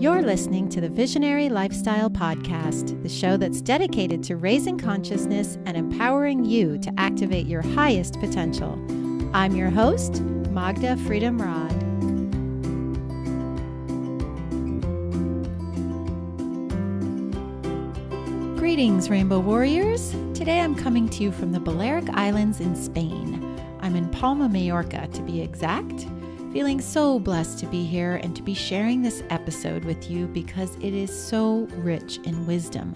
You're listening to the Visionary Lifestyle Podcast, the show that's dedicated to raising consciousness and empowering you to activate your highest potential. I'm your host, Magda Freedom Rod. Greetings, Rainbow Warriors. Today I'm coming to you from the Balearic Islands in Spain. I'm in Palma, Mallorca, to be exact. Feeling so blessed to be here and to be sharing this episode with you because it is so rich in wisdom.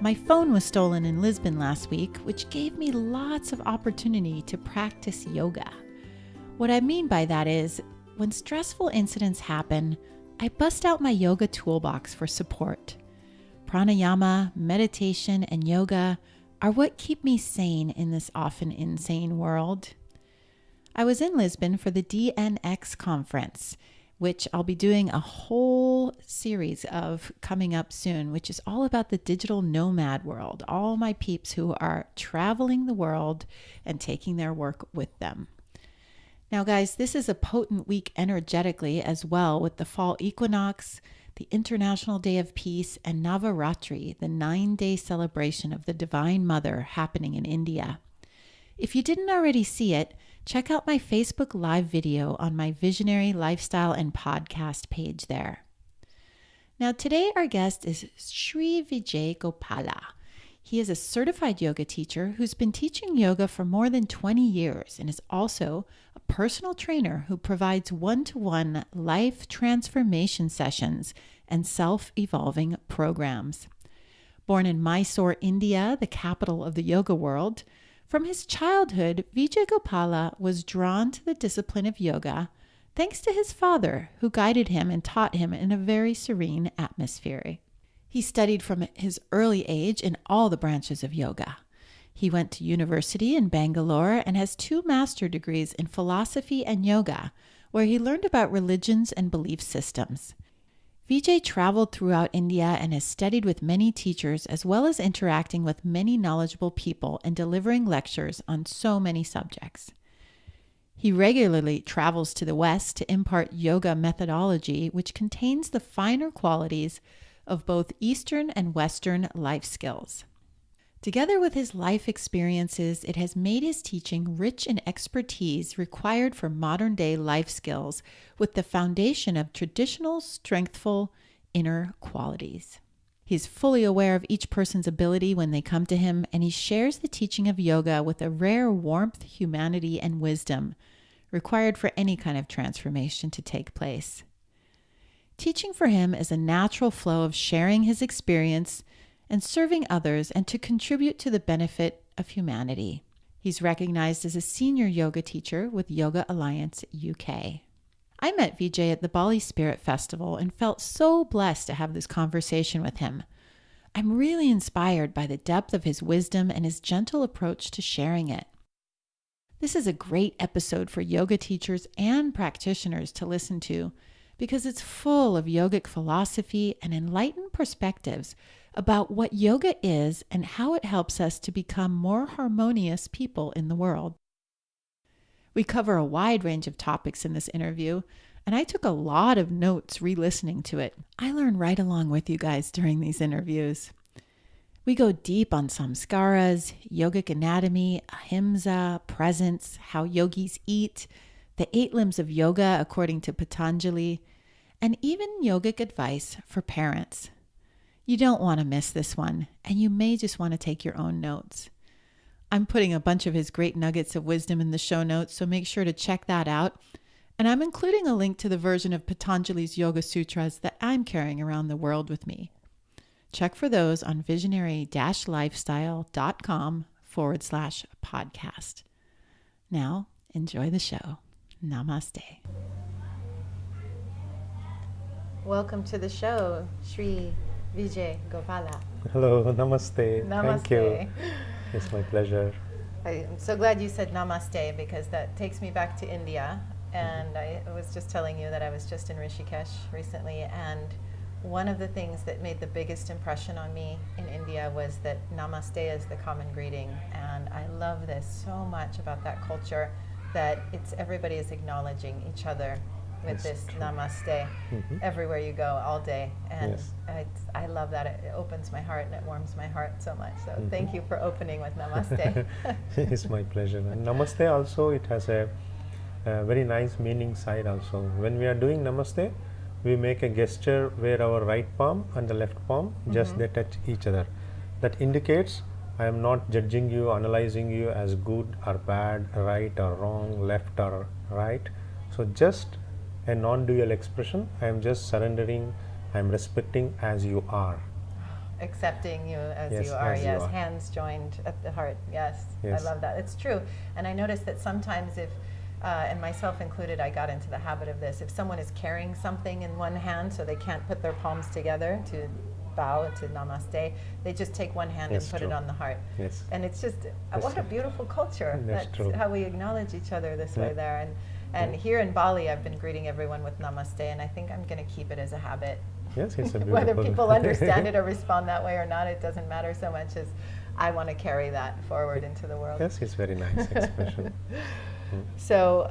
My phone was stolen in Lisbon last week, which gave me lots of opportunity to practice yoga. What I mean by that is, when stressful incidents happen, I bust out my yoga toolbox for support. Pranayama, meditation, and yoga are what keep me sane in this often insane world. I was in Lisbon for the DNX conference, which I'll be doing a whole series of coming up soon, which is all about the digital nomad world, all my peeps who are traveling the world and taking their work with them. Now, guys, this is a potent week energetically as well, with the fall equinox, the International Day of Peace, and Navaratri, the 9-day celebration of the Divine Mother happening in India. If you didn't already see it, check out my Facebook Live video on my Visionary Lifestyle and Podcast page there. Now, today our guest is Sri Vijay Gopala. He is a certified yoga teacher who's been teaching yoga for more than 20 years and is also a personal trainer who provides one-to-one life transformation sessions and self-evolving programs. Born in Mysore, India, the capital of the yoga world, from his childhood, Vijay Gopala was drawn to the discipline of yoga thanks to his father, who guided him and taught him in a very serene atmosphere. He studied from his early age in all the branches of yoga. He went to university in Bangalore and has 2 master's degrees in philosophy and yoga, where he learned about religions and belief systems. Vijay traveled throughout India and has studied with many teachers, as well as interacting with many knowledgeable people and delivering lectures on so many subjects. He regularly travels to the West to impart yoga methodology, which contains the finer qualities of both Eastern and Western life skills. Together with his life experiences, it has made his teaching rich in expertise required for modern-day life skills with the foundation of traditional, strengthful inner qualities. He's fully aware of each person's ability when they come to him, and he shares the teaching of yoga with a rare warmth, humanity, and wisdom required for any kind of transformation to take place. Teaching for him is a natural flow of sharing his experience and serving others and to contribute to the benefit of humanity. He's recognized as a senior yoga teacher with Yoga Alliance UK. I met Vijay at the Bali Spirit Festival and felt so blessed to have this conversation with him. I'm really inspired by the depth of his wisdom and his gentle approach to sharing it. This is a great episode for yoga teachers and practitioners to listen to because it's full of yogic philosophy and enlightened perspectives about what yoga is and how it helps us to become more harmonious people in the world. We cover a wide range of topics in this interview, and I took a lot of notes re-listening to it. I learn right along with you guys during these interviews. We go deep on samskaras, yogic anatomy, ahimsa, presence, how yogis eat, the 8 limbs of yoga according to Patanjali, and even yogic advice for parents. You don't want to miss this one, and you may just want to take your own notes. I'm putting a bunch of his great nuggets of wisdom in the show notes, so make sure to check that out. And I'm including a link to the version of Patanjali's Yoga Sutras that I'm carrying around the world with me. Check for those on visionary-lifestyle.com/podcast. Now, enjoy the show. Namaste. Welcome to the show, Sri Vijay Gopala. Hello, namaste. Namaste. Thank you. It's my pleasure. I'm so glad you said namaste because that takes me back to India. And I was just telling you that I was just in Rishikesh recently, and one of the things that made the biggest impression on me in India was that namaste is the common greeting. And I love this so much about that culture, that it's everybody is acknowledging each other with Yes, this true. namaste everywhere you go, all day. And Yes. I love that. It opens my heart and it warms my heart so much. So thank you for opening with namaste. It's my pleasure. And namaste also, it has a very nice meaning side also. When we are doing namaste, we make a gesture where our right palm and the left palm just they touch each other. That indicates I am not judging you, analyzing you as good or bad, right or wrong, left or right. So just a non-dual expression. I am just surrendering. I am respecting as you are. Accepting you as Yes, you are, as you yes. are. Hands joined at the heart, yes. Yes. I love that. It's true. And I noticed that sometimes if, and myself included, I got into the habit of this. If someone is carrying something in one hand so they can't put their palms together to bow to namaste, they just take one hand Yes, and put true. it on the heart. Yes. And it's just, Yes, what a sir. beautiful culture. That's true. how we acknowledge each other this way Yeah. there. And here in Bali, I've been greeting everyone with namaste, and I think I'm going to keep it as a habit. Yes, it's a beautiful. Whether people understand it or respond that way or not, it doesn't matter so much as I want to carry that forward into the world. Yes, it's very nice expression. So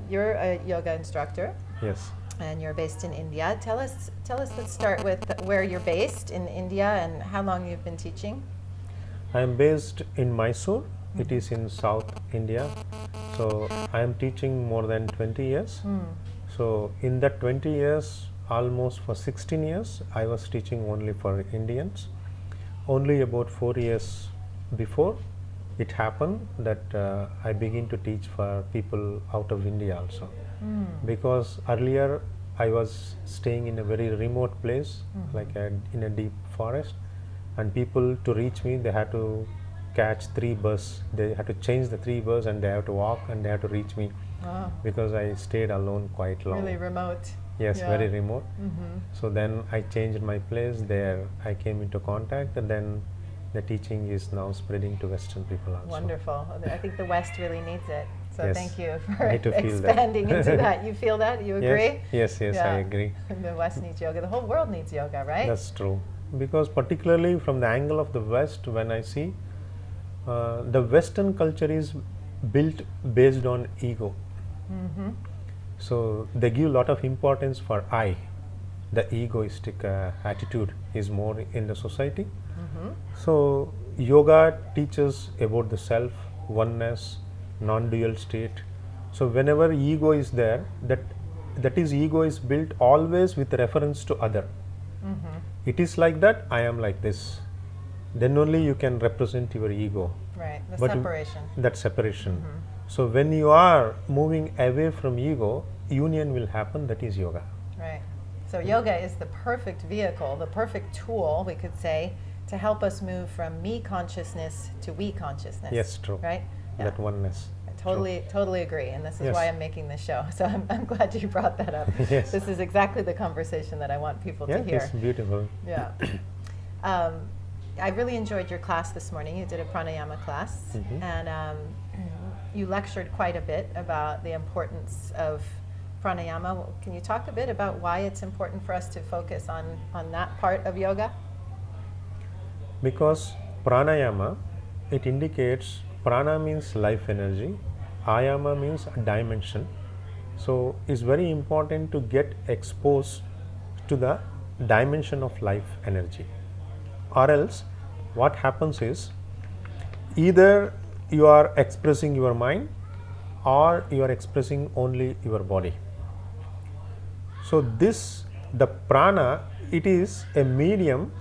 you're a yoga instructor Yes. and you're based in India. Tell us, let's start with where you're based in India and how long you've been teaching. I am based in Mysore. It is in South India. So I am teaching more than 20 years. So in that 20 years, almost for 16 years, I was teaching only for Indians. Only about 4 years before, it happened that I began to teach for people out of India also. Because earlier I was staying in a very remote place, like in a deep forest, and people to reach me, they had to catch 3 bus. They had to change the 3 bus and they have to walk and they have to reach me. Wow. Because I stayed alone quite long. Really remote. Yes, Yeah. very remote. So then I changed my place there. I came into contact, and then the teaching is now spreading to Western people also. Wonderful. I think the West really needs it. So Yes. thank you for I too feel that. expanding into that. You feel that? You agree? Yes, yes, Yeah. I agree. The West needs yoga. The whole world needs yoga, right? That's true. Because particularly from the angle of the West, when I see the Western culture is built based on ego. So they give a lot of importance for I. The egoistic attitude is more in the society. So yoga teaches about the self, oneness, non-dual state. So whenever ego is there, that is ego is built always with reference to other. It is like that, I am like this. Then only you can represent your ego. Right. The But separation. That separation. So when you are moving away from ego, union will happen. That is yoga. Right. So yoga is the perfect vehicle, the perfect tool, we could say, to help us move from me consciousness to we consciousness. Yes, true. Right? Yeah. That oneness. I totally agree, and this is Yes. why I'm making this show. So I'm glad you brought that up. Yes. This is exactly the conversation that I want people Yeah, to hear. it's beautiful. Yeah. I really enjoyed your class this morning. You did a pranayama class, and you lectured quite a bit about the importance of pranayama. Can you talk a bit about why it's important for us to focus on that part of yoga? Because pranayama, it indicates prana means life energy, ayama means dimension. So it's very important to get exposed to the dimension of life energy. Or else what happens is either you are expressing your mind or you are expressing only your body. So the prana, it is a medium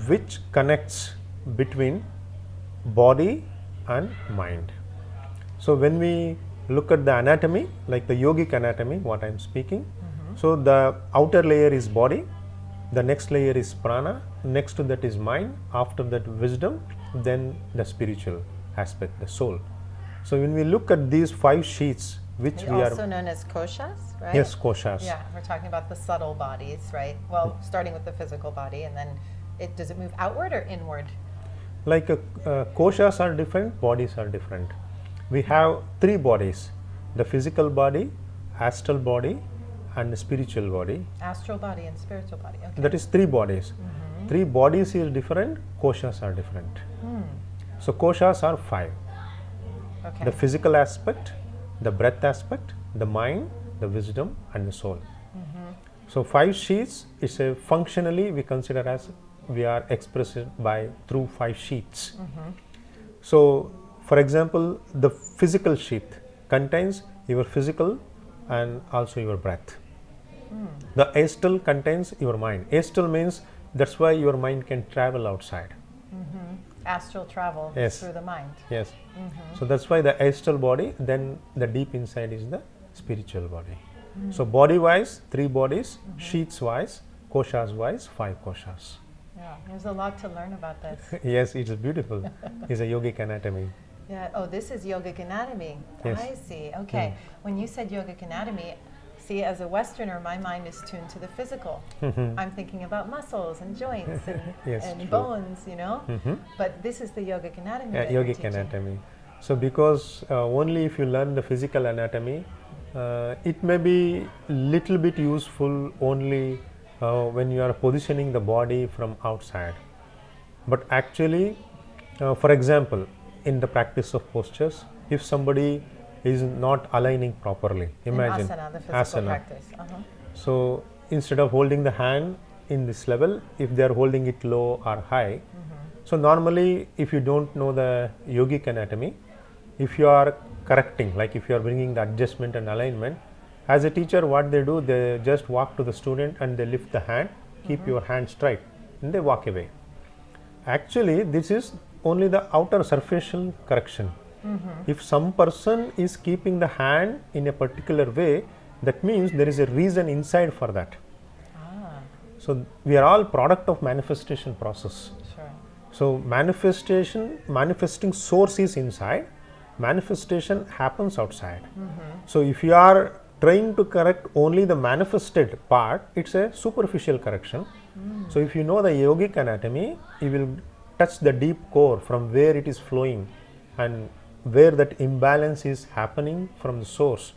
which connects between body and mind. So when we look at the anatomy, like the yogic anatomy, what I am speaking, so the outer layer is body, the next layer is prana, next to that is mind, after that wisdom, then the spiritual aspect, the soul. So when we look at these 5 sheets, which we Also are, known as koshas, right? yes, koshas. Yeah, we're talking about the subtle bodies, right? Well, starting with the physical body, and then does it move outward or inward? Like koshas are different, bodies are different. We have 3 bodies: the physical body, astral body, and the spiritual body. Astral body and spiritual body. Okay. That is 3 bodies. 3 bodies is different, koshas are different. So koshas are 5: Okay. the physical aspect, the breath aspect, the mind, the wisdom and the soul. So 5 sheets is a functionally we consider as we are expressed by through 5 sheets. So for example, the physical sheath contains your physical and also your breath. The astral contains your mind. Astral means that's why your mind can travel outside. Astral travel Yes. through the mind. Yes. So that's why the astral body, then the deep inside is the spiritual body. So body wise, 3 bodies, sheets wise, koshas wise, 5 koshas. Yeah, there's a lot to learn about this. Yes, it's beautiful. It's a yogic anatomy. Yeah. Oh, this is yogic anatomy. Yes. I see. Okay. When you said yogic anatomy, see, as a Westerner, my mind is tuned to the physical. I'm thinking about muscles and joints and, Yes, and true. bones, you know. But this is the yogic anatomy. Yeah, that you're yogic teaching. anatomy. So because only if you learn the physical anatomy, it may be little bit useful only when you are positioning the body from outside. But actually, for example, in the practice of postures, if somebody is not aligning properly, imagine In asana, the physical practice. So instead of holding the hand in this level, if they are holding it low or high, so normally if you don't know the yogic anatomy, if you are correcting, like if you are bringing the adjustment and alignment, as a teacher what they do, they just walk to the student and they lift the hand, keep your hand straight and they walk away. Actually this is only the outer superficial correction. If some person is keeping the hand in a particular way, that means there is a reason inside for that. So we are all product of manifestation process. Sure. So manifesting source is inside, manifestation happens outside. So if you are trying to correct only the manifested part, it's a superficial correction. So if you know the yogic anatomy, you will touch the deep core from where it is flowing and where that imbalance is happening from the source.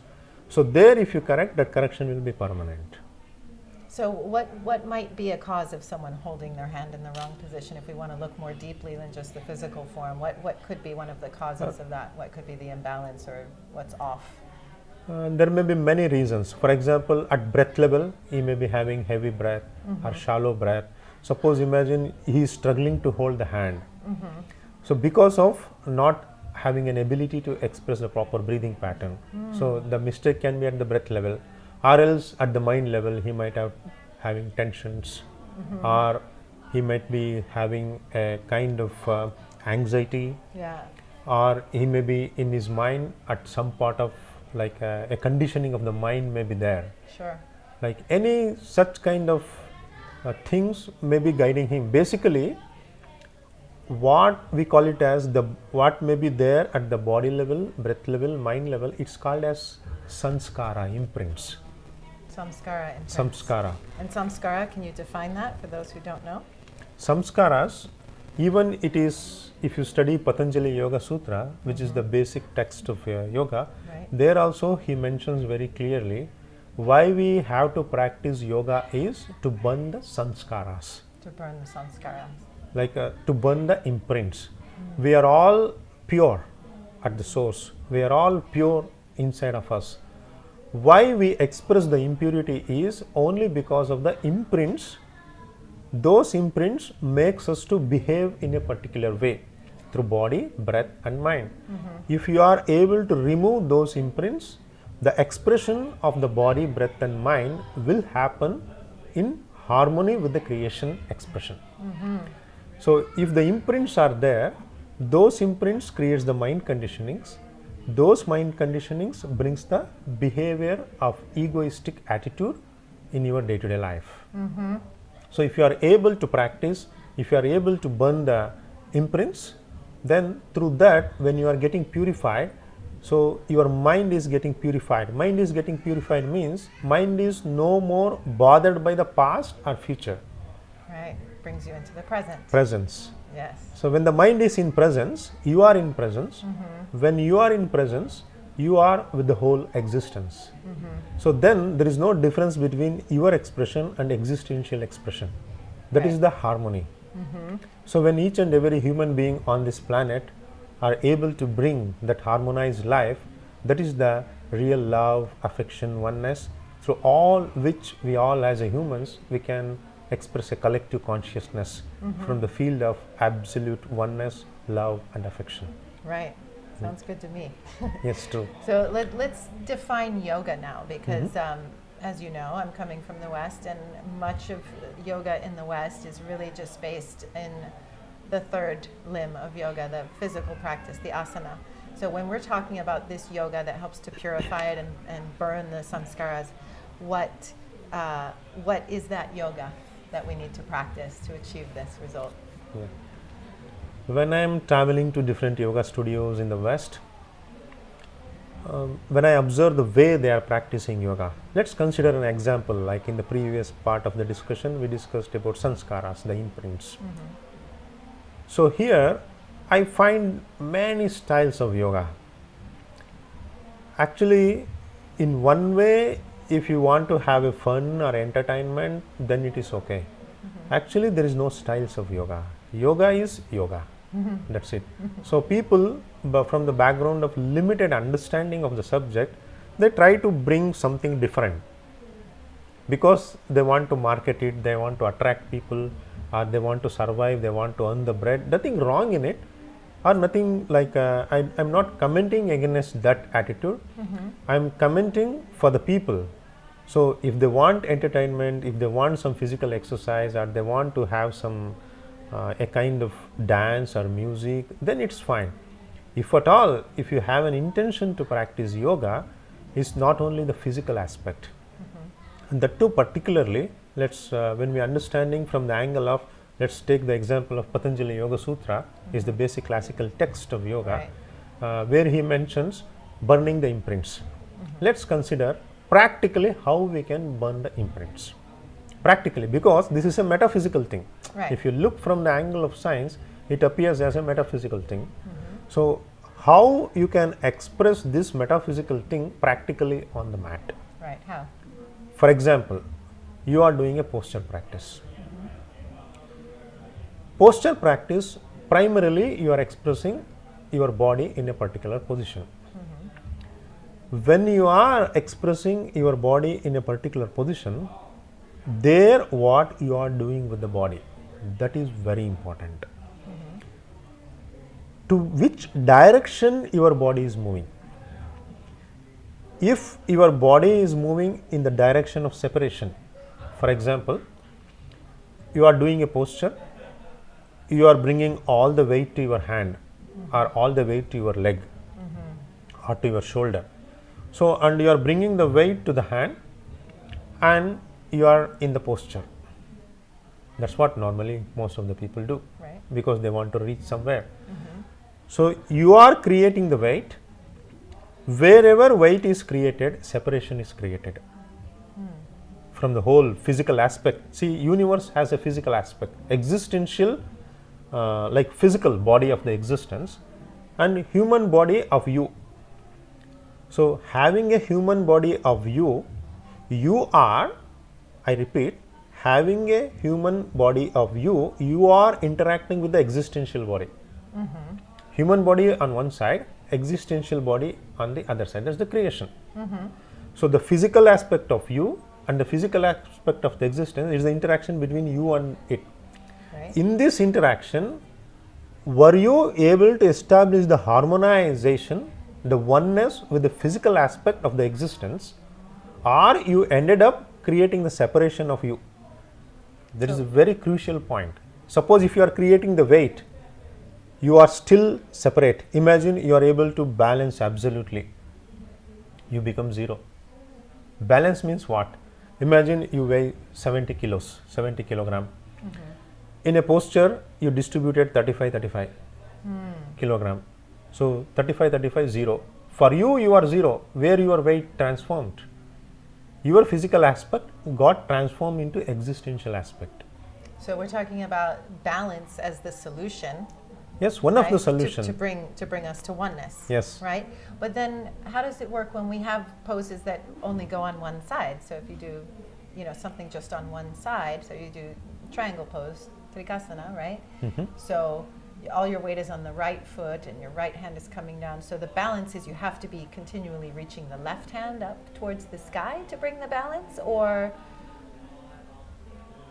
So there if you correct, that correction will be permanent. So what might be a cause of someone holding their hand in the wrong position if we want to look more deeply than just the physical form? What could be one of the causes of that? What could be the imbalance or what's off? There may be many reasons. For example, at breath level, he may be having heavy breath or shallow breath. Suppose imagine he is struggling to hold the hand. So because of not having an ability to express the proper breathing pattern. So the mistake can be at the breath level, or else at the mind level he might have having tensions, or he might be having a kind of anxiety, or he may be in his mind at some part of like a conditioning of the mind may be there. Sure. Like any such kind of things may be guiding him. Basically, what we call it as what may be there at the body level, breath level, mind level, it's called as sanskara, imprints. Samskara. Samskara. And samskara, can you define that for those who don't know? Samskaras, even it is, if you study Patanjali Yoga Sutra, which is the basic text of yoga, there also he mentions very clearly why we have to practice yoga is to burn the sanskaras. To burn the samskaras. Like to burn the imprints. We are all pure at the source. We are all pure inside of us. Why we express the impurity is only because of the imprints. Those imprints makes us to behave in a particular way through body, breath and mind. If you are able to remove those imprints, the expression of the body, breath and mind will happen in harmony with the creation expression. So if the imprints are there, those imprints creates the mind conditionings. Those mind conditionings brings the behavior of egoistic attitude in your day-to-day life. So if you are able to practice, if you are able to burn the imprints, then through that when you are getting purified, so your mind is getting purified. Mind is getting purified means mind is no more bothered by the past or future. Right, brings you into the present. Presence. Yes. So when the mind is in presence, you are in presence. When you are in presence, you are with the whole existence. So then there is no difference between your expression and existential expression. That is the harmony. So when each and every human being on this planet are able to bring that harmonized life, that is the real love, affection, oneness, through all which we all as a humans, we can express a collective consciousness from the field of absolute oneness, love and affection. Right. Sounds good to me. Yes, true. So let's define yoga now, because as you know, I'm coming from the West, and much of yoga in the West is really just based in the third limb of yoga, the physical practice, the asana. So when we're talking about this yoga that helps to purify it and burn the samskaras, what is that yoga that we need to practice to achieve this result? Yeah. When I am traveling to different yoga studios in the West, when I observe the way they are practicing yoga, let's consider an example. Like in the previous part of the discussion, we discussed about sanskaras, the imprints. So here I find many styles of yoga. Actually, in one way, if you want to have a fun or entertainment, then it is okay. Actually, there is no styles of yoga. Yoga is yoga. That's it. So people from the background of limited understanding of the subject, they try to bring something different because they want to market it, they want to attract people, or they want to survive, they want to earn the bread. Nothing wrong in it, or nothing like I'm not commenting against that attitude. I'm commenting for the people. So if they want entertainment, if they want some physical exercise, or they want to have some a kind of dance or music, then it's fine. If at all, if you have an intention to practice yoga, it's not only the physical aspect. And that too particularly, let's when we are understanding from the angle of, let's take the example of Patanjali Yoga Sutra, is the basic classical text of yoga, where he mentions burning the imprints. Let's consider practically how we can burn the imprints. Practically, because this is a metaphysical thing. If you look from the angle of science, it appears as a metaphysical thing. So how you can express this metaphysical thing practically on the mat? Right, how? For example, you are doing a posture practice. Posture practice, primarily you are expressing your body in a particular position. When you are expressing your body in a particular position, there what you are doing with the body, that is very important. To which direction your body is moving. If your body is moving in the direction of separation, for example, you are doing a posture, you are bringing all the weight to your hand, or all the weight to your leg, or to your shoulder. So, and you are bringing the weight to the hand, and you are in the posture. That's what normally most of the people do, because they want to reach somewhere. So you are creating the weight. Wherever weight is created, separation is created from the whole physical aspect. See, universe has a physical aspect, existential, like physical body of the existence, and human body of you. So having a human body of you, you are, I repeat, having a human body of you, you are interacting with the existential body. Human body on one side, existential body on the other side. That's the creation. So the physical aspect of you and the physical aspect of the existence is the interaction between you and it. In this interaction, were you able to establish the harmonization, the oneness with the physical aspect of the existence, or you ended up creating the separation of you? That is a very crucial point. Suppose if you are creating the weight, you are still separate. Imagine you are able to balance absolutely. You become zero. Balance means what? Imagine you weigh 70 kilos, 70 kilogram. In a posture, you distributed 35 kilogram. So 35, 0. For you, you are zero. Where your weight transformed? Your physical aspect got transformed into existential aspect. So we're talking about balance as the solution. Yes, one of the solutions to bring us to oneness. Yes. Right. But then, how does it work when we have poses that only go on one side? So if you do, something just on one side, so you do triangle pose, Trikasana, right? So all your weight is on the right foot and your right hand is coming down. So the balance is you have to be continually reaching the left hand up towards the sky to bring the balance, or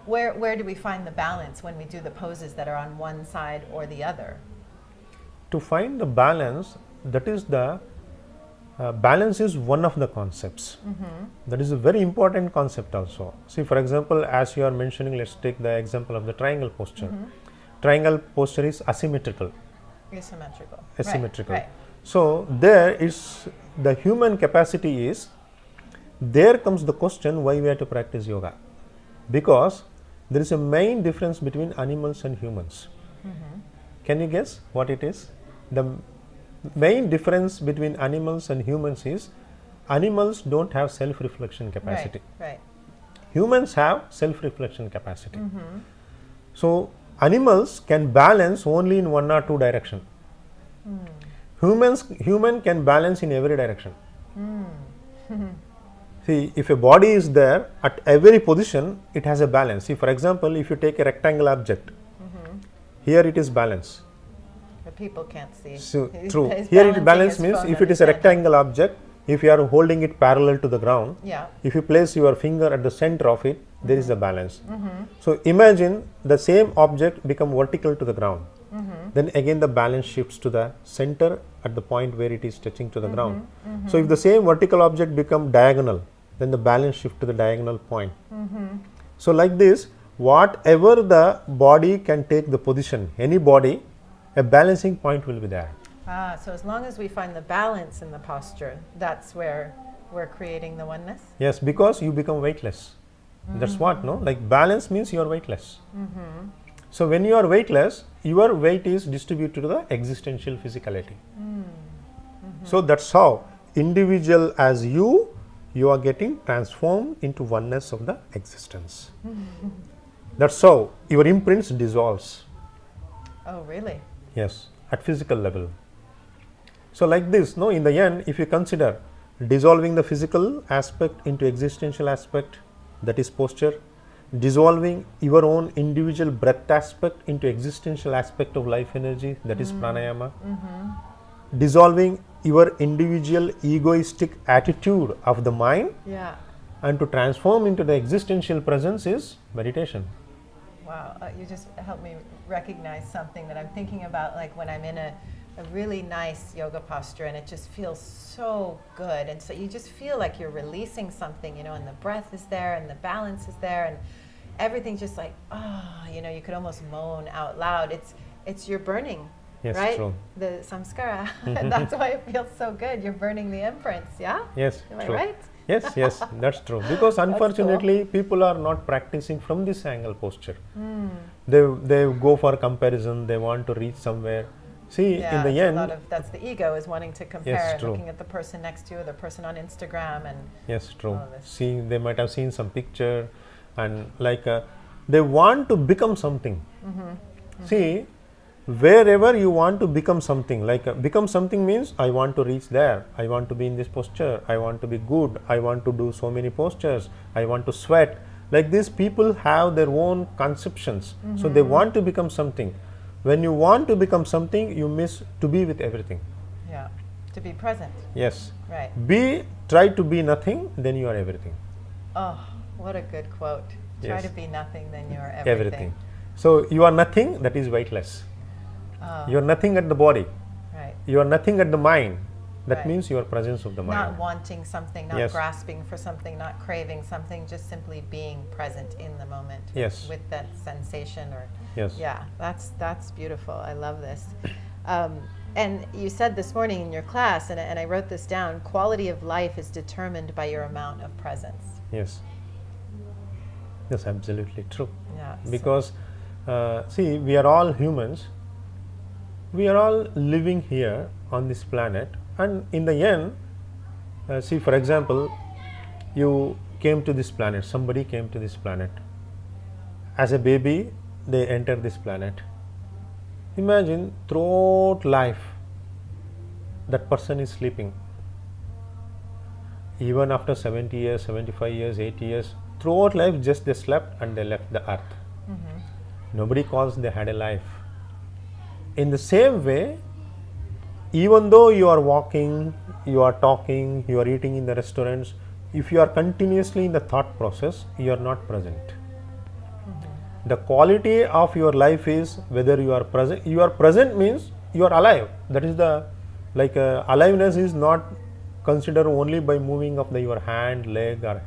where do we find the balance when we do the poses that are on one side or the other? To find the balance, that is the balance is one of the concepts. That is a very important concept also. See, for example, as you are mentioning, let's take the example of the triangle posture. Triangle posture is asymmetrical. Asymmetrical. Right. So there is the human capacity is, there comes the question why we have to practice yoga. Because there is a main difference between animals and humans. Can you guess what it is? The main difference between animals and humans is animals don't have self-reflection capacity. Right. Humans have self-reflection capacity. So animals can balance only in one or two direction. Human can balance in every direction. See, if a body is there at every position, it has a balance. See, for example, if you take a rectangle object, here it is balance. But people can't see. So, true. Here it balance means if it is a rectangle object, if you are holding it parallel to the ground, if you place your finger at the center of it, there is a balance. So imagine the same object become vertical to the ground. Then again the balance shifts to the center at the point where it is touching to the ground. So if the same vertical object become diagonal, then the balance shift to the diagonal point. So like this, whatever the body can take the position, any body, a balancing point will be there. So as long as we find the balance in the posture, that's where we're creating the oneness? Yes, because you become weightless. That's what, no? Like balance means you are weightless. So when you are weightless, your weight is distributed to the existential physicality. So that's how individual as you are getting transformed into oneness of the existence. That's how your imprints dissolves. Oh, really? Yes, at physical level. So like this, no, in the end, if you consider dissolving the physical aspect into existential aspect, that is posture, dissolving your own individual breath aspect into existential aspect of life energy, that is pranayama, dissolving your individual egoistic attitude of the mind, and to transform into the existential presence is meditation. Wow, you just helped me recognize something that I'm thinking about, like when I'm in a really nice yoga posture and it just feels so good, and so you just feel like you're releasing something, you know, and the breath is there and the balance is there and everything's just like, you know, you could almost moan out loud. It's you're burning, right? True. The samskara. That's why it feels so good. You're burning the imprints, yeah? Yes, Am I true. right? Yes, that's true. Because unfortunately, people are not practicing from this angle posture. They go for comparison. They want to reach somewhere. See, in the end, that's the ego, is wanting to compare, and looking at the person next to you, or the person on Instagram, and true. See, they might have seen some picture, and like they want to become something. See, wherever you want to become something, like become something means I want to reach there, I want to be in this posture, I want to be good, I want to do so many postures, I want to sweat. Like this, people have their own conceptions. So they want to become something. When you want to become something, you miss to be with everything. Yeah, to be present. Yes. Right. Try to be nothing, then you are everything. Oh, what a good quote. Try to be nothing, then you are everything. So you are nothing, that is weightless. You are nothing at the body. Right. You are nothing at the mind. That means your presence of the mind. Not wanting something, not grasping for something, not craving something, just simply being present in the moment with that sensation. Or yeah, that's beautiful. I love this. And you said this morning in your class, and I wrote this down, quality of life is determined by your amount of presence. Yes, absolutely true. Yeah. Because see, we are all humans. We are all living here on this planet, and in the end, see, for example, you came to this planet, somebody came to this planet. As a baby, they enter this planet. Imagine throughout life, that person is sleeping. Even after 70 years, 75 years, 80 years, throughout life, just they slept and they left the earth. Nobody calls they had a life. in the same way, even though you are walking, you are talking, you are eating in the restaurants, if you are continuously in the thought process, you are not present. The quality of your life is whether you are present. You are present means you are alive. That is the, like aliveness is not considered only by moving of your hand, leg or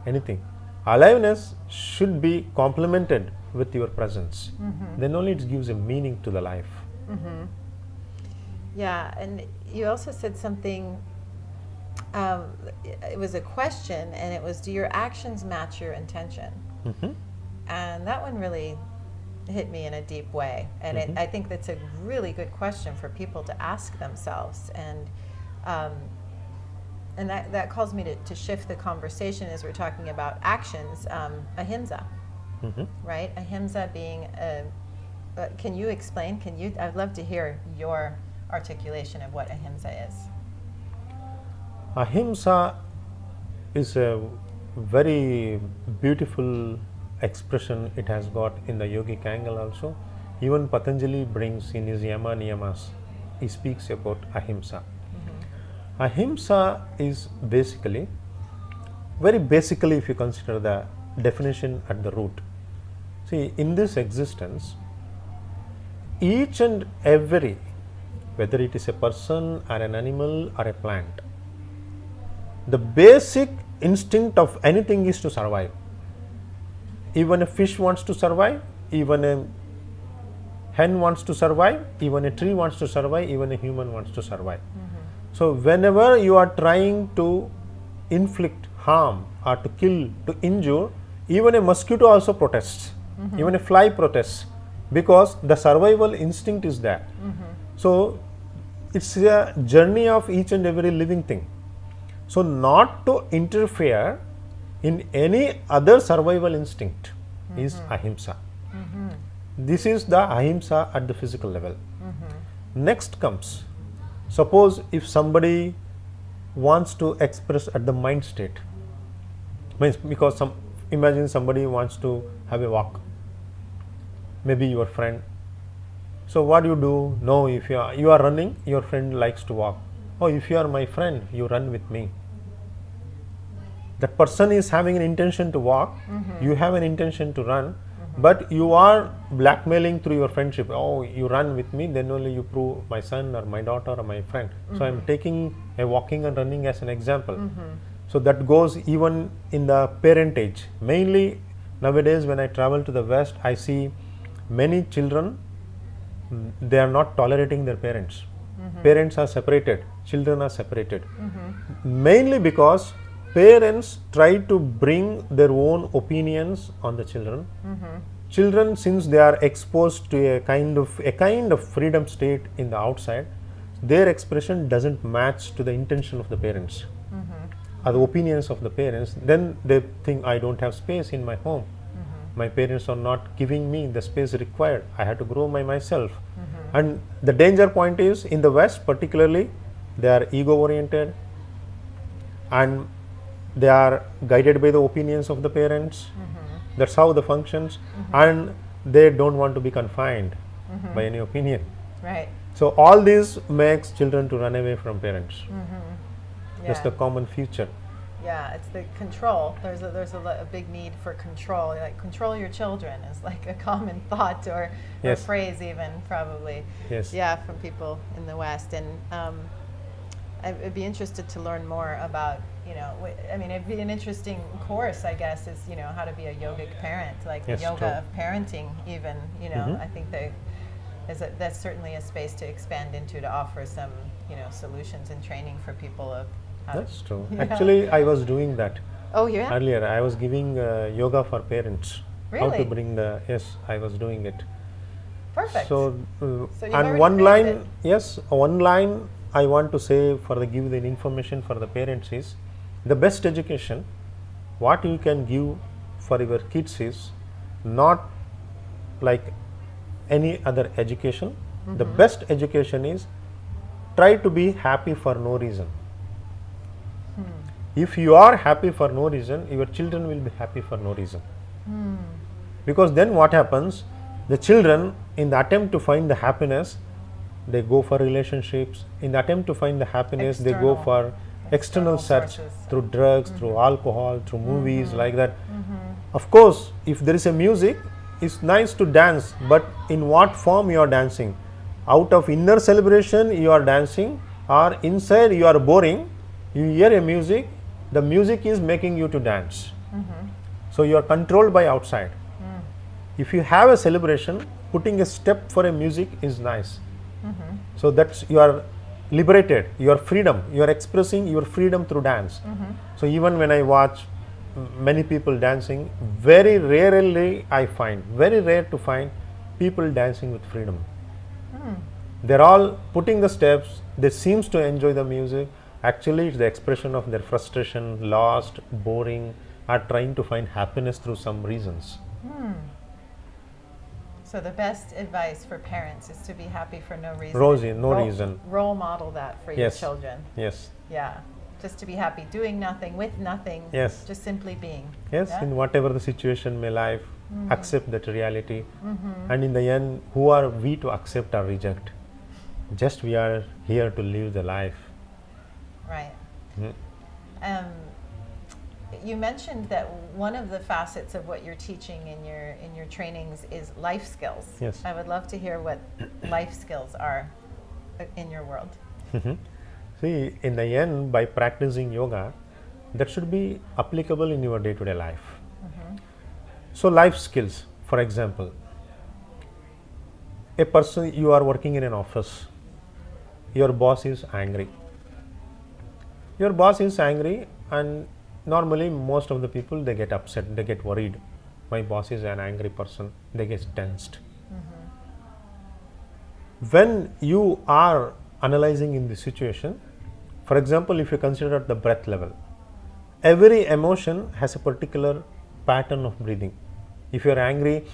anything. Aliveness should be complemented with your presence. Then only it gives a meaning to the life. Yeah, and you also said something, it was a question, and it was, do your actions match your intention? And that one really hit me in a deep way. And I think that's a really good question for people to ask themselves. And that calls me to shift the conversation as we're talking about actions, ahimsa, right? Ahimsa being, can you explain, I'd love to hear your articulation of what ahimsa is. Ahimsa is a very beautiful expression it has got in the yogic angle also. Even Patanjali brings in his Yama Niyamas, he speaks about ahimsa. Ahimsa is basically, very basically, if you consider the definition at the root. See, in this existence, each and every, whether it is a person or an animal or a plant, the basic instinct of anything is to survive. Even a fish wants to survive, even a hen wants to survive, even a tree wants to survive, even a human wants to survive. So whenever you are trying to inflict harm or to kill, to injure, even a mosquito also protests, even a fly protests, because the survival instinct is there. So it's a journey of each and every living thing. So not to interfere in any other survival instinct is ahimsa. This is the ahimsa at the physical level. Next comes, suppose if somebody wants to express at the mind state, means because imagine somebody wants to have a walk, maybe your friend. So what do you do? No, if you are running, your friend likes to walk. Oh, if you are my friend, you run with me. That person is having an intention to walk, you have an intention to run, but you are blackmailing through your friendship. Oh, you run with me, then only you prove my son or my daughter or my friend. So I am taking a walking and running as an example. So that goes even in the parentage. Mainly nowadays when I travel to the West, I see many children, they are not tolerating their parents. Parents are separated, children are separated. Mainly because parents try to bring their own opinions on the children. Children, since they are exposed to a kind of freedom state in the outside, their expression doesn't match to the intention of the parents or the opinions of the parents. Then they think, I don't have space in my home. My parents are not giving me the space required. I have to grow by myself. And the danger point is, in the West particularly, they are ego oriented and they are guided by the opinions of the parents. That's how the functions, and they don't want to be confined by any opinion. Right. So all this makes children to run away from parents. That's the common feature. Yeah, it's the control. There's a big need for control. Like, control your children is like a common thought or phrase even, probably. Yes. Yeah, from people in the West. And I'd be interested to learn more about, I mean, it'd be an interesting course, I guess, is, how to be a yogic parent, like the yoga of parenting even, I think that's certainly a space to expand into, to offer some, solutions and training for people of how That's true. Actually, I was doing that. Oh, yeah? Earlier, I was giving yoga for parents. Really? How to bring I was doing it. Perfect. So, and one line I want to say give the information for the parents is, the best education, what you can give for your kids is not like any other education. The best education is, try to be happy for no reason. If you are happy for no reason, your children will be happy for no reason. Because then what happens, the children, in the attempt to find the happiness, they go for relationships. In the attempt to find the happiness, they go for external search sources. through drugs, through alcohol, through movies, like that. Of course, if there is a music, it's nice to dance, but in what form you are dancing? Out of inner celebration you are dancing, or inside you are boring, you hear a music, the music is making you to dance. So you are controlled by outside. If you have a celebration, putting a step for a music is nice. So that's, you are liberated, your freedom, you are expressing your freedom through dance. So even when I watch many people dancing, very rarely very rare to find people dancing with freedom. They're all putting the steps, they seems to enjoy the music. Actually it's the expression of their frustration, lost, boring, or trying to find happiness through some reasons. So the best advice for parents is to be happy for no reason. Reason. Role model that for your children. Yes. Yeah. Just to be happy doing nothing with nothing. Yes. Just simply being. Yes. Yeah? In whatever the situation may life, accept that reality. And in the end, who are we to accept or reject? Just we are here to live the life. Right. You mentioned that one of the facets of what you're teaching in your trainings is life skills. Yes. I would love to hear what life skills are in your world. See, in the end, by practicing yoga, that should be applicable in your day-to-day life. So life skills, for example, a person, you are working in an office, your boss is angry. Your boss is angry, and normally most of the people, they get upset, they get worried. My boss is an angry person, they get tensed. When you are analyzing in the situation, for example, if you consider at the breath level, every emotion has a particular pattern of breathing. If you are angry,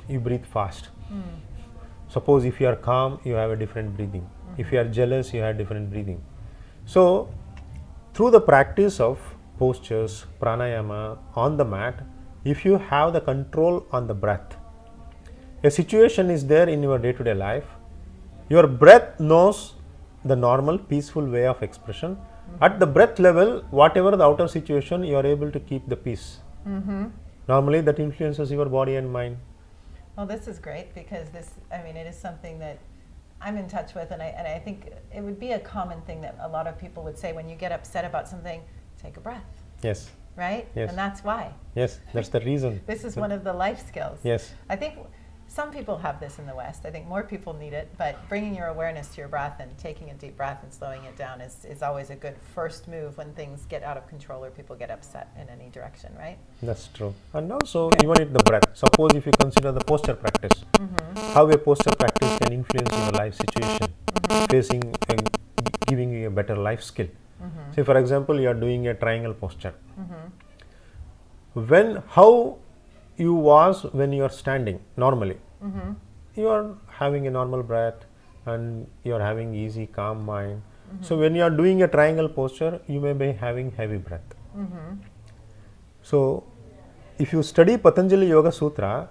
you breathe fast. Suppose if you are calm, you have a different breathing. If you are jealous, you have different breathing. So through the practice of postures, pranayama on the mat, if you have the control on the breath, a situation is there in your day-to-day life, your breath knows the normal peaceful way of expression. At the breath level, whatever the outer situation, you are able to keep the peace. Normally that influences your body and mind. Well, this is great because it is something that I'm in touch with, and I think it would be a common thing that a lot of people would say when you get upset about something, take a breath. Yes. Right? Yes. And that's why. Yes, that's the reason. This is one of the life skills. Yes. I think some people have this in the West. I think more people need it, but bringing your awareness to your breath and taking a deep breath and slowing it down is always a good first move when things get out of control or people get upset in any direction, right? That's true. And also, even in the breath, suppose if you consider the posture practice, how a posture practice can influence your life situation, facing and giving you a better life skill. Say, for example, you are doing a triangle posture. How you was when you are standing normally, you are having a normal breath and you are having easy calm mind. So when you are doing a triangle posture, you may be having heavy breath. So if you study Patanjali Yoga Sutra,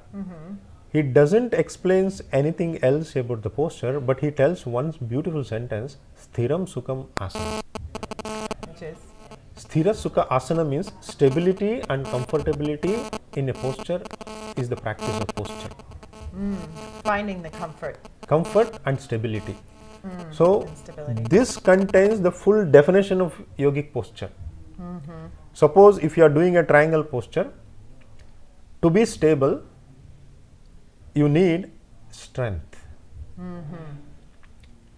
he doesn't explain anything else about the posture, but he tells one beautiful sentence, Sthiram Sukham Asana. Which is? Sthira Sukha Asana means stability and comfortability in a posture is the practice of posture. Finding the comfort. Comfort and stability. So this contains the full definition of yogic posture. Suppose if you are doing a triangle posture, to be stable, you need strength.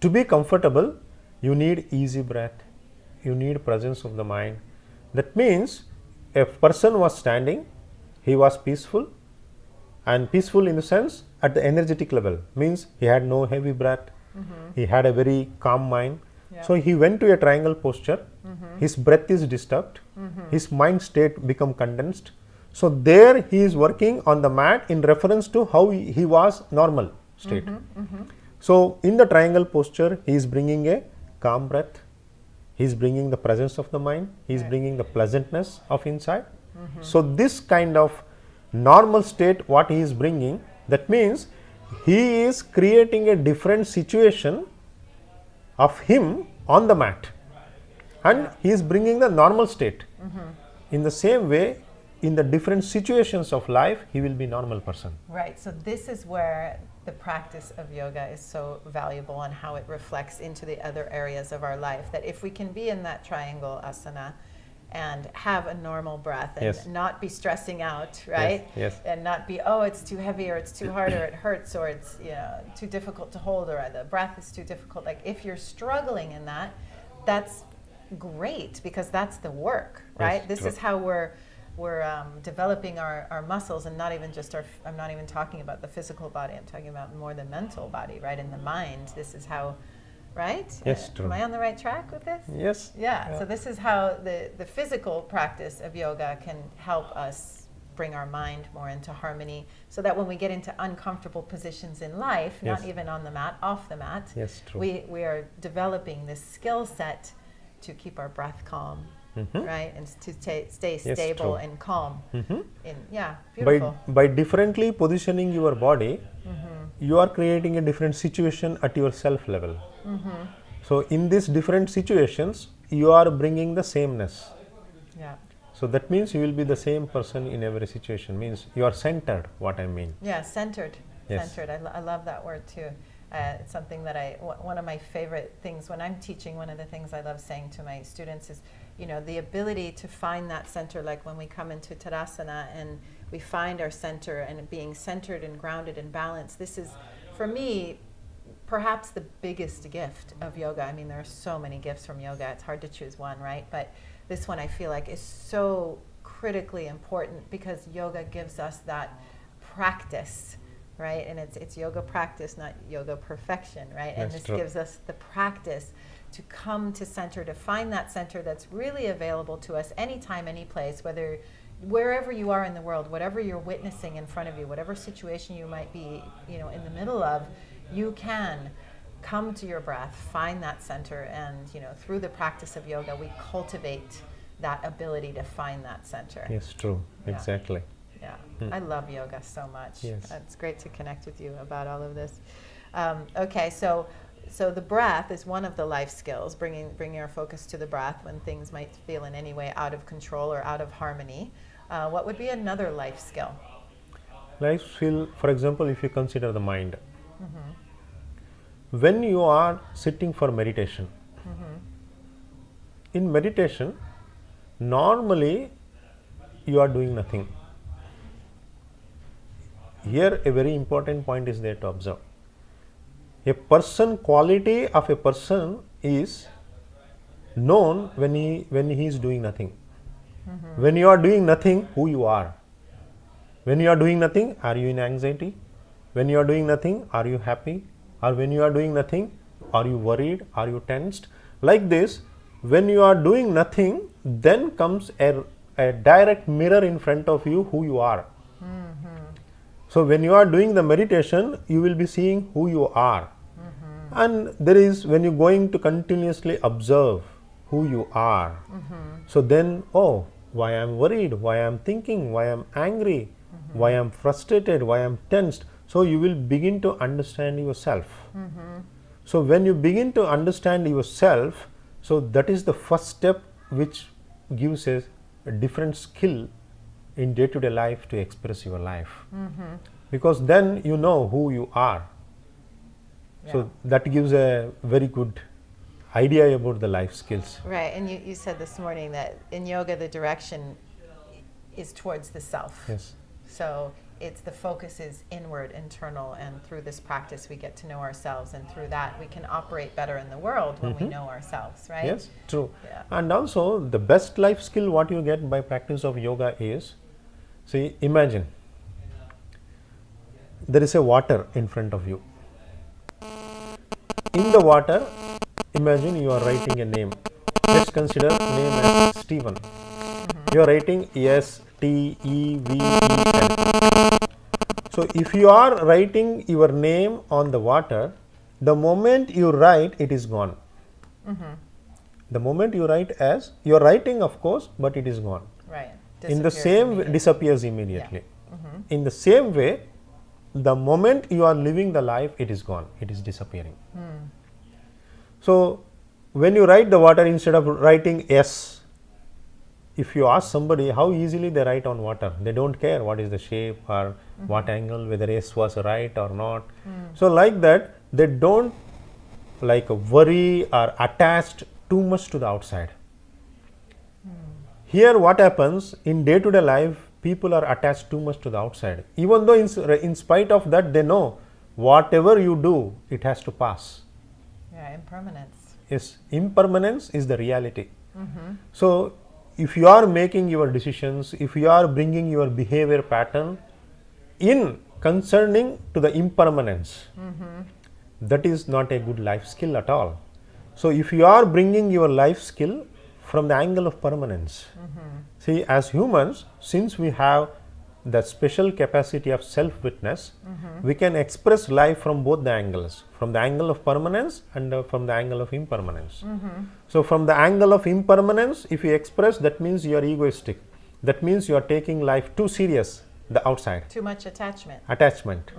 To be comfortable, you need easy breath. You need presence of the mind. That means a person was standing, he was peaceful, and peaceful in the sense at the energetic level, means he had no heavy breath, he had a very calm mind. So he went to a triangle posture, his breath is disturbed, his mind state become condensed. So there he is working on the mat in reference to how he was normal state. So in the triangle posture, he is bringing a calm breath, he is bringing the presence of the mind, he is bringing the pleasantness of inside. So this kind of normal state what he is bringing, that means he is creating a different situation of him on the mat, and he is bringing the normal state. In the same way, in the different situations of life, he will be normal person. Right. So this is where the practice of yoga is so valuable and how it reflects into the other areas of our life. That if we can be in that triangle asana and have a normal breath and Yes. not be stressing out, right? Yes. And not be, oh, it's too heavy or it's too hard or it hurts or it's too difficult to hold or the breath is too difficult. Like if you're struggling in that, that's great because that's the work, right? Yes, This true. is how we're developing our muscles, and not even just I'm not even talking about the physical body, I'm talking about more the mental body, right? In the mind, this is how, right? Yes, true. Am I on the right track with this? Yes. Yeah, so this is how the physical practice of yoga can help us bring our mind more into harmony, so that when we get into uncomfortable positions in life, Yes. not even on the mat, off the mat, Yes, true. we are developing this skill set to keep our breath calm, right? And to stay Yes, stable true. and calm. By, Beautiful. by differently positioning your body, you are creating a different situation at your self level. So in these different situations, you are bringing the sameness. Yeah. So that means you will be the same person in every situation, means you are centered, what I mean. Yeah, centered. Yes. Centered. I love that word too. It's something that one of my favorite things when I'm teaching, one of the things I love saying to my students is, the ability to find that center, like when we come into Tadasana and we find our center and being centered and grounded and balanced. This is, for me, perhaps the biggest gift of yoga. I mean, there are so many gifts from yoga. It's hard to choose one, right? But this one I feel like is so critically important because yoga gives us that practice, right? And it's yoga practice, not yoga perfection, right? And That's this true. gives us the practice to come to center, to find that center that's really available to us anytime, any place, wherever you are in the world, whatever you're witnessing in front of you, whatever situation you might be, in the middle of, you can come to your breath, find that center, and through the practice of yoga, we cultivate that ability to find that center. Yes, true. Yeah. Exactly. Yeah, I love yoga so much. Yes. It's great to connect with you about all of this. Okay, so the breath is one of the life skills, bringing our focus to the breath when things might feel in any way out of control or out of harmony. What would be another life skill? Life skill, for example, if you consider the mind. When you are sitting for meditation, in meditation, normally you are doing nothing. Here a very important point is there to observe. A person, quality of a person is known when he is doing nothing. When you are doing nothing, who you are. When you are doing nothing, are you in anxiety? When you are doing nothing, are you happy? Or when you are doing nothing, are you worried? Are you tensed? Like this, when you are doing nothing, then comes a direct mirror in front of you who you are. So when you are doing the meditation, you will be seeing who you are. And there is, when you are going to continuously observe who you are, so then, why I am worried, why I am thinking, why I am angry, why I am frustrated, why I am tensed. So you will begin to understand yourself. So when you begin to understand yourself, so that is the first step which gives a different skill in day-to-day life to express your life. Because then you know who you are. So that gives a very good idea about the life skills. Right, and you said this morning that in yoga the direction is towards the self. Yes. So it's the focus is inward, internal, and through this practice we get to know ourselves, and through that we can operate better in the world when we know ourselves, right? Yes, true. Yeah. And also the best life skill what you get by practice of yoga is, see, imagine there is a water in front of you. In the water, imagine you are writing a name. Let's consider name as Stephen. You are writing Steven. So if you are writing your name on the water, the moment you write, it is gone. The moment you write, as you are writing, of course, but it is gone. Right. In the same way, disappears immediately. In the same way, the moment you are living the life, it is gone, it is disappearing. So when you write the water, instead of writing S, if you ask somebody how easily they write on water, they don't care what is the shape or what angle, whether S was right or not. So like that, they don't like worry or attached too much to the outside. Here what happens in day-to-day life, people are attached too much to the outside. Even though in spite of that, they know whatever you do, it has to pass. Yeah, impermanence. Yes, impermanence is the reality. So if you are making your decisions, if you are bringing your behavior pattern in concerning to the impermanence, that is not a good life skill at all. So if you are bringing your life skill from the angle of permanence, see, as humans, since we have the special capacity of self-witness, we can express life from both the angles, from the angle of permanence and from the angle of impermanence. So from the angle of impermanence, if you express, that means you are egoistic. That means you are taking life too serious, the outside. Too much attachment. Attachment.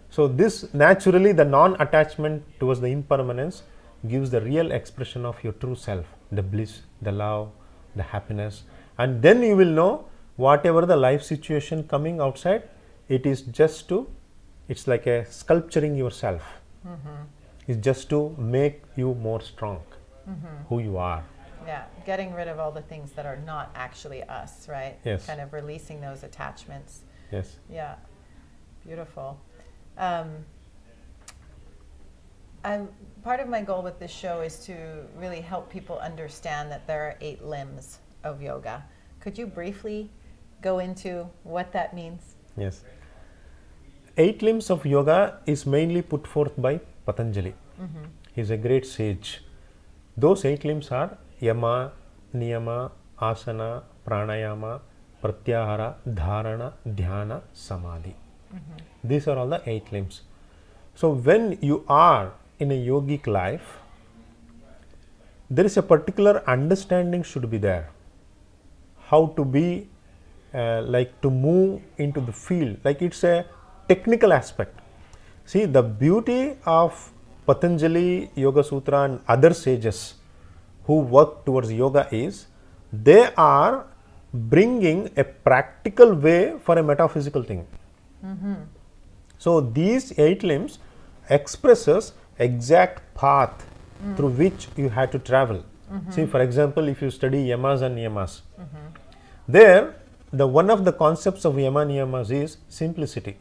So this naturally, the non-attachment towards the impermanence gives the real expression of your true self, the bliss, the love, the happiness. And then you will know whatever the life situation coming outside, it is just to, it's like a sculpturing yourself. It's just to make you more strong, who you are. Yeah, getting rid of all the things that are not actually us, right? Yes. Kind of releasing those attachments. Yes. Yeah, beautiful. Part of my goal with this show is to really help people understand that there are 8 limbs of yoga. Could you briefly go into what that means? Yes. 8 limbs of yoga is mainly put forth by Patanjali. He is a great sage. Those 8 limbs are Yama, Niyama, Asana, Pranayama, Pratyahara, Dharana, Dhyana, Samadhi. These are all the 8 limbs. So when you are in a yogic life, there is a particular understanding should be there. How to be, like to move into the field, like it's a technical aspect. See, the beauty of Patanjali, Yoga Sutra and other sages who work towards yoga is, they are bringing a practical way for a metaphysical thing. So these 8 limbs expresses exact path through which you had to travel. See, for example, if you study yamas and niyamas, there the one of the concepts of yama niyamas is simplicity.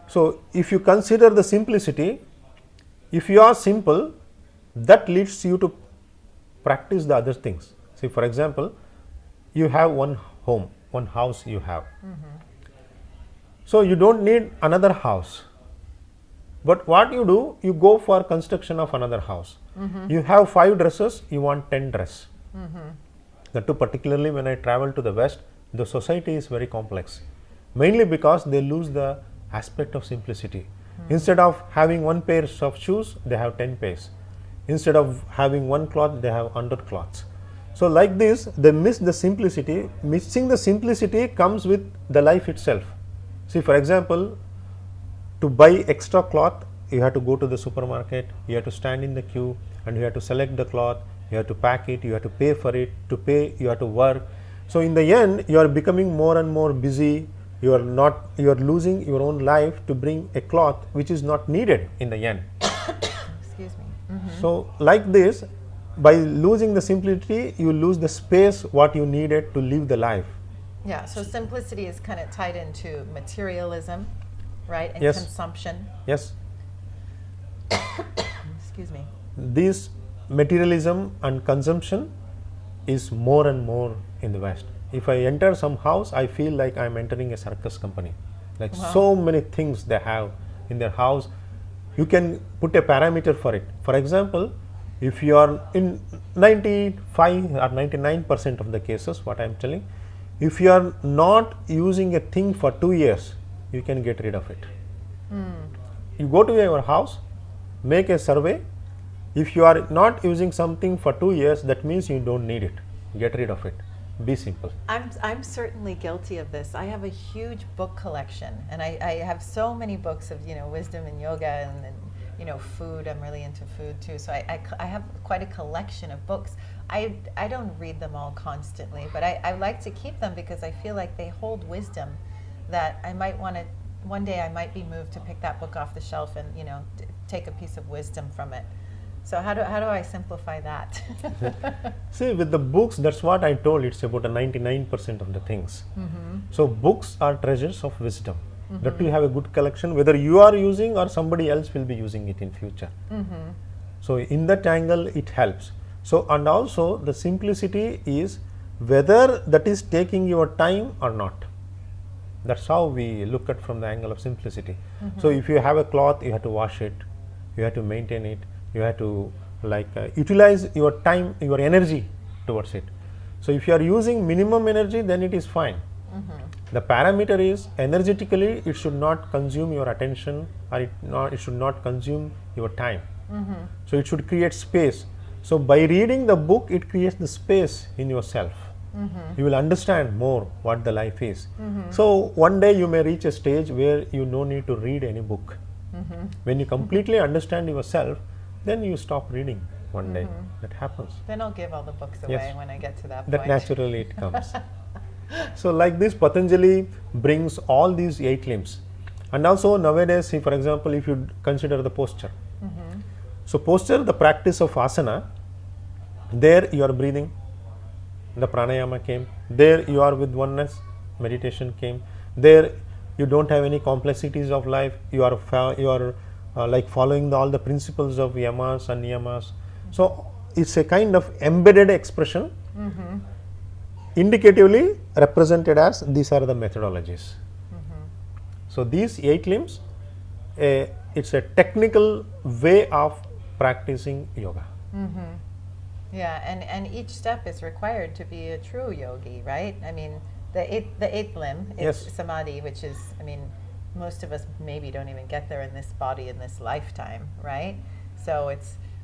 So if you consider the simplicity, if you are simple, that leads you to practice the other things. See, for example, you have one home, one house you have. So you don't need another house. But what you do, you go for construction of another house. You have 5 dresses, you want 10 dresses. That too, particularly when I travel to the West, the society is very complex. Mainly because they lose the aspect of simplicity. Instead of having 1 pair of shoes, they have 10 pairs. Instead of having 1 cloth, they have 100 cloths. So like this, they miss the simplicity. Missing the simplicity comes with the life itself. See, for example, to buy extra cloth, you have to go to the supermarket, you have to stand in the queue and you have to select the cloth, you have to pack it, you have to pay for it, to pay you have to work. So in the end, you are becoming more and more busy, you are losing your own life to bring a cloth which is not needed in the end. Excuse me. So like this, by losing the simplicity, you lose the space what you needed to live the life. Yeah, so simplicity is kind of tied into materialism, right, and Yes. consumption. Yes. Excuse me. This materialism and consumption is more and more in the West. If I enter some house, I feel like I am entering a circus company. Like so many things they have in their house. You can put a parameter for it. For example, if you are in 95 or 99% of the cases, what I am telling, if you are not using a thing for 2 years, you can get rid of it. You go to your house, make a survey. If you are not using something for 2 years, that means you don't need it. Get rid of it. be simple. I'm certainly guilty of this. I have a huge book collection, and I have so many books of wisdom and yoga and food. I'm really into food too, so I have quite a collection of books. I don't read them all constantly, but I like to keep them because I feel like they hold wisdom that I might want to. One day I might be moved to pick that book off the shelf and take a piece of wisdom from it. So how do I simplify that? See, with the books, that's what I told. It's about a 99% of the things. So books are treasures of wisdom. That you have a good collection, whether you are using or somebody else will be using it in future. So in that angle, it helps. So, and also the simplicity is whether that is taking your time or not. That's how we look at from the angle of simplicity. So if you have a cloth, you have to wash it, you have to maintain it, you have to utilize your time, your energy towards it. So if you are using minimum energy, then it is fine. The parameter is energetically it should not consume your attention, or it should not consume your time. So it should create space. So by reading the book, it creates the space in yourself. You will understand more what the life is. So one day you may reach a stage where you no need to read any book. When you completely understand yourself, then you stop reading one day. That happens. Then I'll give all the books away when I get to that point. That naturally it comes. So like this, Patanjali brings all these 8 limbs. And also nowadays, see, for example, if you consider the posture. So posture, the practice of asana, there you are breathing, the pranayama came, there you are with oneness, meditation came, there you don't have any complexities of life, you are like following all the principles of yamas and niyamas. So it's a kind of embedded expression, indicatively represented as these are the methodologies. So these 8 limbs, it's a technical way of practicing yoga. Yeah, and each step is required to be a true yogi, right? I mean, the eighth limb is samadhi, which is, I mean, most of us maybe don't even get there in this body in this lifetime, right? So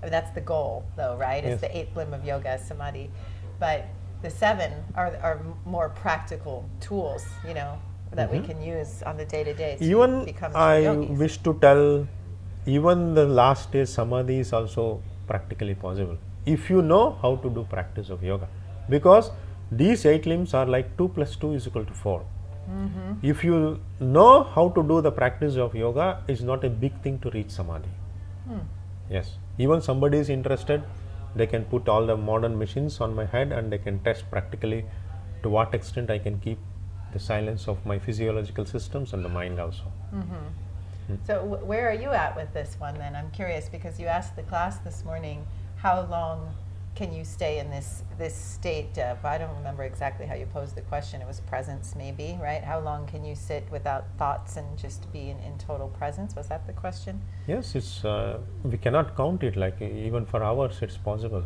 that's the goal, though, right? It's the 8th limb of yoga, samadhi. But the 7 are more practical tools, that we can use on the day-to-day to become I yogis. wish to tell, even the last stage samadhi is also practically possible if you know how to do practice of yoga, because these 8 limbs are like 2 plus 2 is equal to 4. If you know how to do the practice of yoga, it's not a big thing to reach samadhi. Yes, even somebody is interested, they can put all the modern machines on my head and they can test practically to what extent I can keep the silence of my physiological systems and the mind also. So where are you at with this one then? I'm curious because you asked the class this morning, how long can you stay in this state of, I don't remember exactly how you posed the question, it was presence maybe, right? How long can you sit without thoughts and just be in total presence? Was that the question? Yes, it's we cannot count it, like even for hours it's possible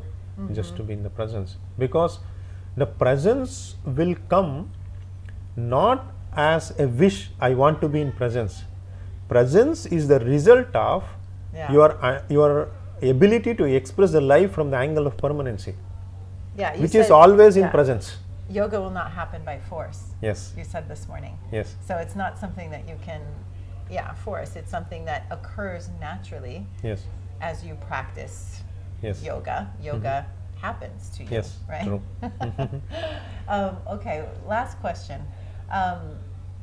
just to be in the presence, because the presence will come not as a wish, I want to be in presence. Presence is the result of your ability to express the life from the angle of permanency, which is always in presence. Yoga will not happen by force. Yes. You said this morning. Yes. So it's not something that you can force. It's something that occurs naturally as you practice yoga. Yoga happens to you, right? True. Okay, last question.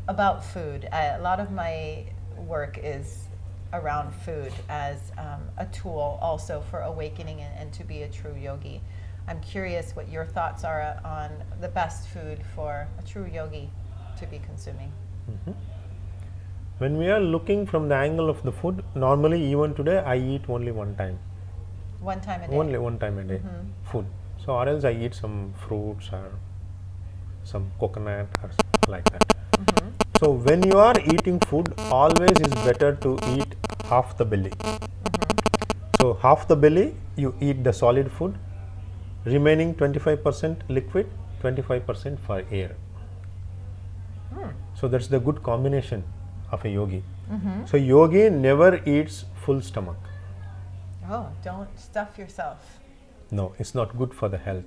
About food. A lot of my work is around food as a tool also for awakening and to be a true yogi. I'm curious what your thoughts are on the best food for a true yogi to be consuming. When we are looking from the angle of the food, normally even today I eat only one time. One time a day? Only one time a day, food. So or else I eat some fruits or some coconut or like that. So when you are eating food, always is better to eat half the belly. So half the belly you eat the solid food, remaining 25% liquid, 25% for air. So that's the good combination of a yogi. So yogi never eats full stomach. Oh, don't stuff yourself. No, it's not good for the health.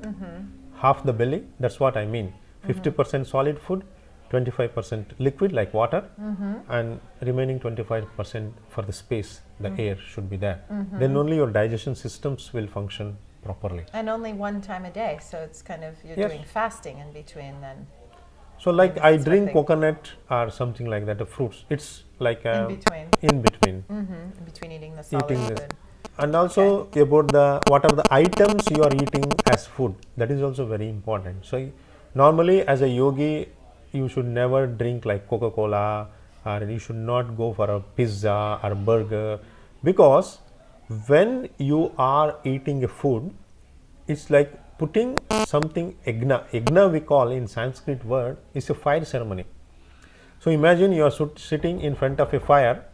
half the belly. That's what I mean. 50% solid food, 25% liquid like water, and remaining 25% for the space, the air should be there. Then only your digestion systems will function properly. And only one time a day, so it's kind of, you're doing fasting in between then. So like I drink coconut or something like that, the fruits. It's like in between. In between. In between eating the solid food. And also about what are the items you are eating as food. That is also very important. So normally as a yogi, you should never drink like Coca-Cola, or you should not go for a pizza or burger, because when you are eating a food, it's like putting something yagna we call in Sanskrit word is a fire ceremony. So imagine you are sitting in front of a fire.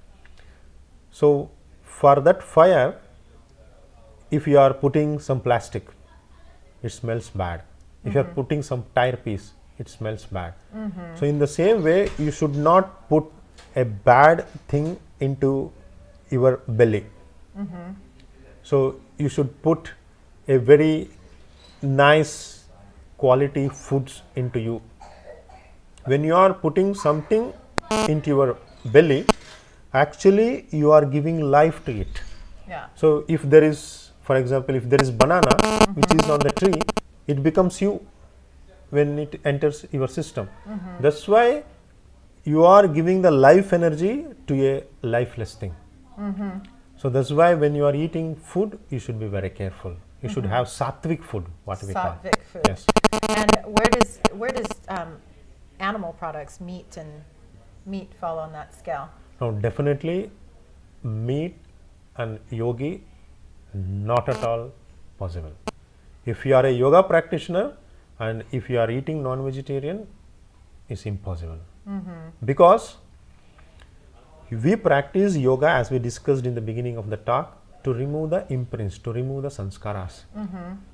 So for that fire, if you are putting some plastic, it smells bad. If you are putting some tire piece, it smells bad. So in the same way, you should not put a bad thing into your belly. So you should put a very nice quality foods into you. When you are putting something into your belly, actually you are giving life to it. So if there is, for example, if there is banana which is on the tree, it becomes you when it enters your system. That's why you are giving the life energy to a lifeless thing. So that's why when you are eating food, you should be very careful. You should have sattvic food, what we call. Sattvic food. Yes. And where does animal products, meat fall on that scale? Now definitely meat and yogi, not at all possible. If you are a yoga practitioner and if you are eating non-vegetarian, it's impossible. Because we practice yoga, as we discussed in the beginning of the talk, to remove the imprints, to remove the sanskaras.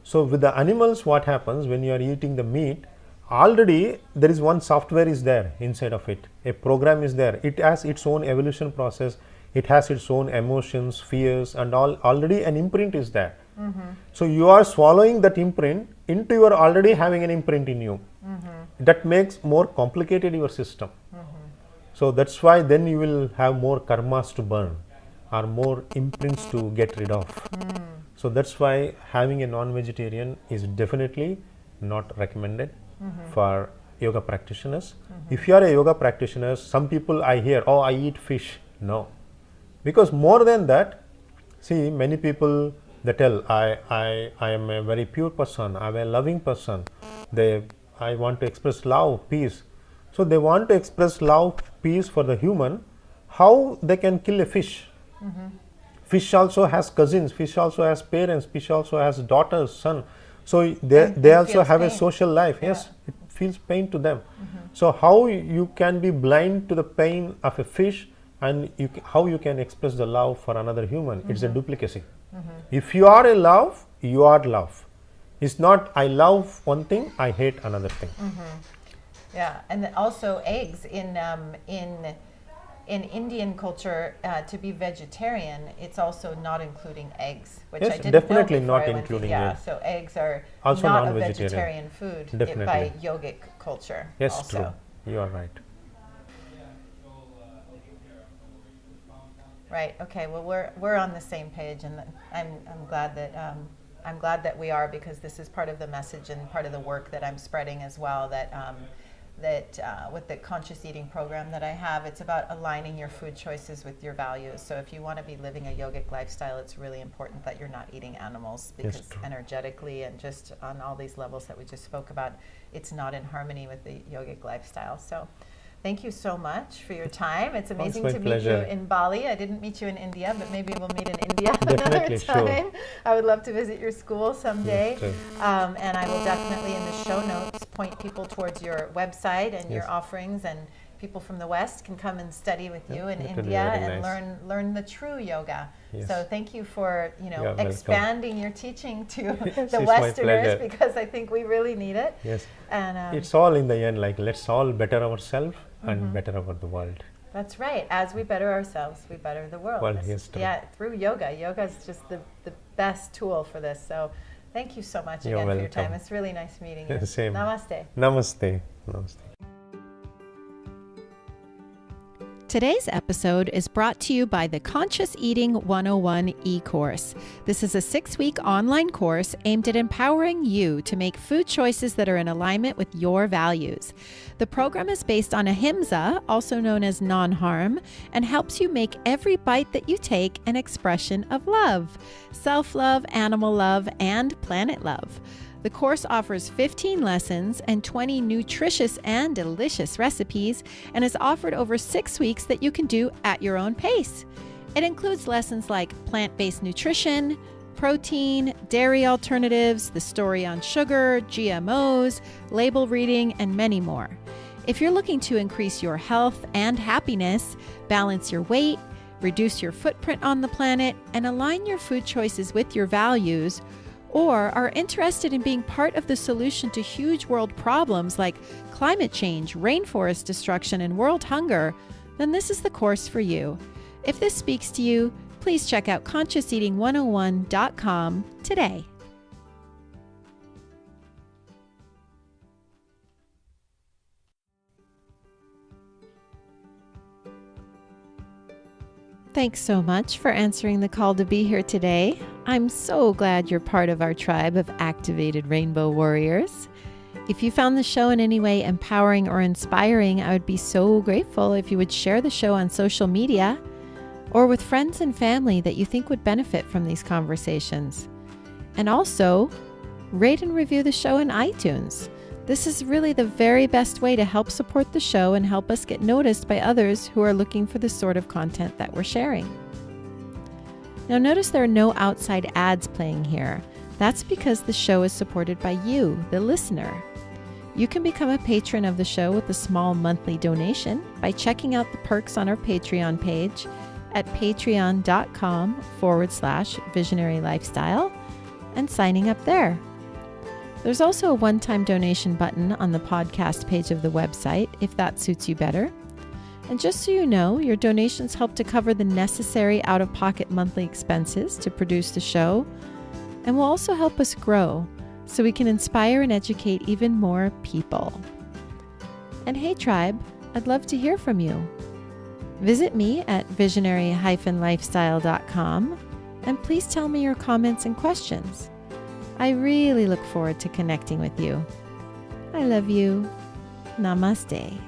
So with the animals, what happens when you are eating the meat, already there is one software is there inside of it. A program is there. It has its own evolution process. It has its own emotions, fears, and all. Already an imprint is there. So you are swallowing that imprint into your already having an imprint in you. That makes more complicated your system. So that's why then you will have more karmas to burn or more imprints to get rid of. So that's why having a non-vegetarian is definitely not recommended for yoga practitioners. If you are a yoga practitioner, some people I hear, oh, I eat fish. No. Because more than that, see, many people, they tell, I am a very pure person, I am a loving person. I want to express love, peace. So they want to express love, peace for the human. How they can kill a fish? Fish also has cousins, fish also has parents, fish also has daughters, son. So they also have pain. A social life. Yes, it feels pain to them. So how you can be blind to the pain of a fish, and how you can express the love for another human? It's a duplicacy. If you are a love, you are love. It's not I love one thing, I hate another thing. Yeah, and also eggs in Indian culture, to be vegetarian, it's also not including eggs, which I didn't definitely know not including eggs. So eggs are also not a vegetarian food by yogic culture. Yes, also. true. You are right. Right. Okay. Well, we're on the same page, and I'm glad that we are, because this is part of the message and part of the work that I'm spreading as well. That with the conscious eating program that I have, it's about aligning your food choices with your values. So if you want to be living a yogic lifestyle, it's really important that you're not eating animals, because energetically and just on all these levels that we just spoke about, it's not in harmony with the yogic lifestyle. So thank you so much for your time. It's amazing to meet you in Bali. I didn't meet you in India, but maybe we'll meet in India another time. Sure. I would love to visit your school someday. Yes, and I will definitely in the show notes point people towards your website and your offerings, and people from the West can come and study with you in India and learn the true yoga. Yes. So thank you for expanding your teaching to the Westerners, because I think we really need it. Yes. And it's all in the end like let's all better ourselves and better about the world. That's right. As we better ourselves, we better the world. Yes, through yoga. Yoga is just the best tool for this. So Thank you so much You're again for your welcome. time. It's really nice meeting you. Same. Namaste. Namaste. Namaste. Today's episode is brought to you by the Conscious Eating 101 e-course. This is a 6-week online course aimed at empowering you to make food choices that are in alignment with your values. The program is based on ahimsa, also known as non-harm, and helps you make every bite that you take an expression of love, self-love, animal love, and planet love. The course offers 15 lessons and 20 nutritious and delicious recipes and is offered over 6 weeks that you can do at your own pace. It includes lessons like plant-based nutrition, protein, dairy alternatives, the story on sugar, GMOs, label reading, and many more. If you're looking to increase your health and happiness, balance your weight, reduce your footprint on the planet, and align your food choices with your values, or are interested in being part of the solution to huge world problems like climate change, rainforest destruction, and world hunger, then this is the course for you. If this speaks to you, please check out consciouseating101.com today. Thanks so much for answering the call to be here today. I'm so glad you're part of our tribe of activated rainbow warriors. If you found the show in any way empowering or inspiring, I would be so grateful if you would share the show on social media or with friends and family that you think would benefit from these conversations. And also, rate and review the show in iTunes. This is really the very best way to help support the show and help us get noticed by others who are looking for the sort of content that we're sharing. Now notice there are no outside ads playing here. That's because the show is supported by you, the listener. You can become a patron of the show with a small monthly donation by checking out the perks on our Patreon page at patreon.com/visionary lifestyle and signing up there. There's also a one-time donation button on the podcast page of the website if that suits you better. And just so you know, your donations help to cover the necessary out-of-pocket monthly expenses to produce the show and will also help us grow so we can inspire and educate even more people. And hey tribe, I'd love to hear from you. Visit me at visionary-lifestyle.com and please tell me your comments and questions. I really look forward to connecting with you. I love you. Namaste.